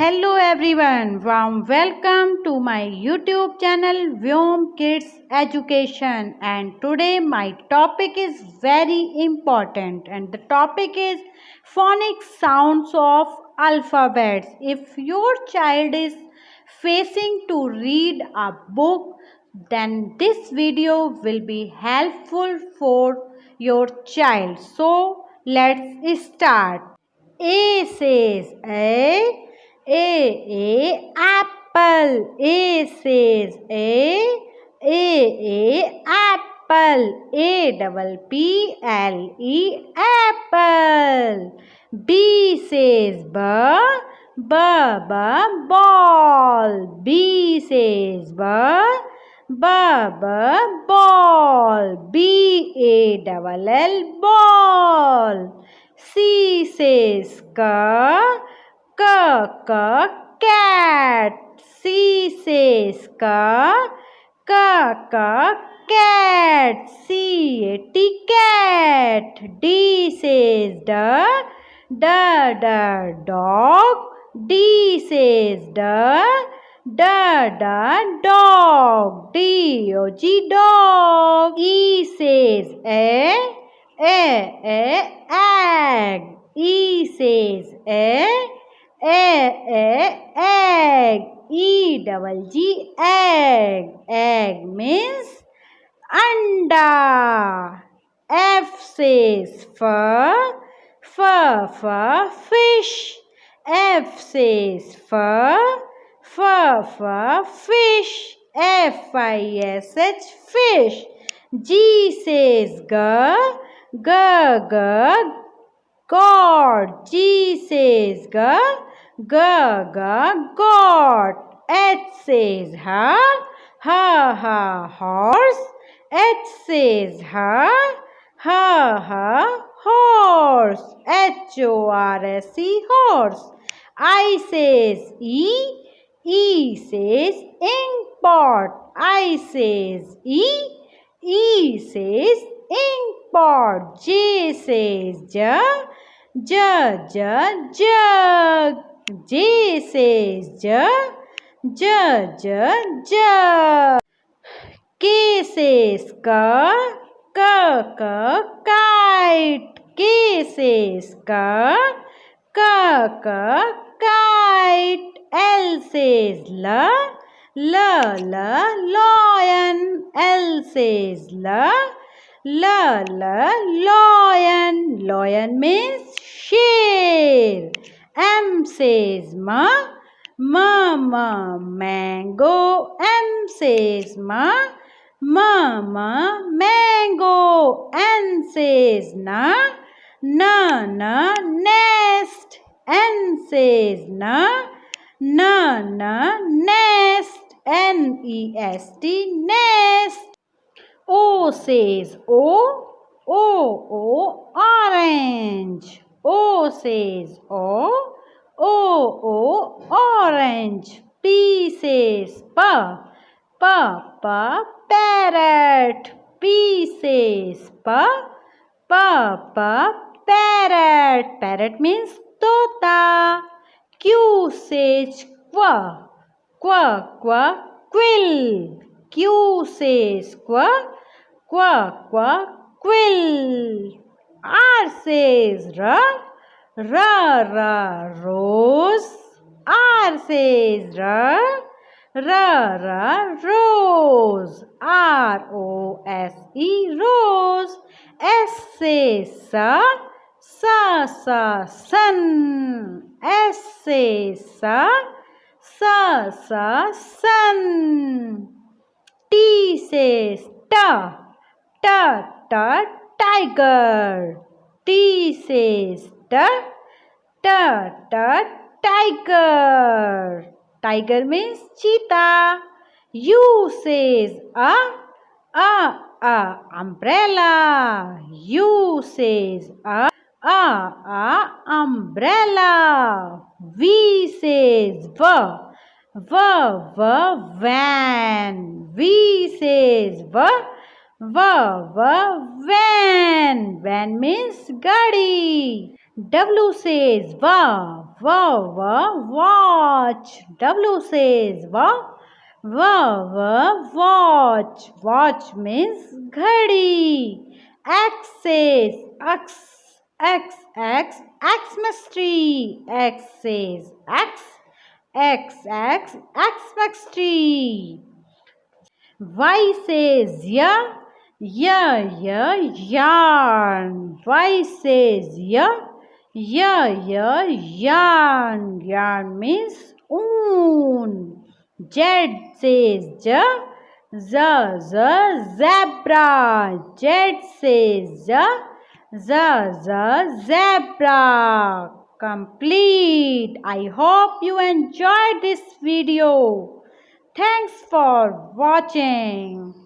Hello everyone, warm welcome to my YouTube channel Vyom Kids Education, and today my topic is very important and the topic is phonics sounds of alphabets. If your child is facing to read a book, then this video will be helpful for your child. So let's start. A says apple. A says apple. A double P L E apple. B says ball. B says ball. B A double L ball. C says cat. C says cat. C-A-T cat. D says dog. D says dog. D-O-G dog. E says egg. E says egg. E double G egg. Egg means anda. F says fish. F says fish. F-I-S-H fish. G says God. G says God. H says horse. H says horse. H-O-R-S-E horse. I says E says ink pot. I says E says ink pot. J says jug. J says jug. K says kite. K says kite. L says lion. L says lion. Lion means share. M says mango. M says mango. N says nest. N says nest. N-E-S-T nest. O says orange. O says orange. P says parrot. P says parrot. Parrot means tota. Q says quill. Q says quill. R says rose. R says rose. R-O-S-E rose. S says sun. S says sun. T says tiger. T says tiger. Tiger means cheetah. U says umbrella. U says umbrella. V says van. V says van. Van means gadi. W says wall. watch. W says watch. Watch means ghadi. X says Xmas tree. X says Xmas tree. Y says yarn. Y says yarn. Yarn means oon. Z says zebra. Z says zebra. Complete. I hope you enjoyed this video. Thanks for watching.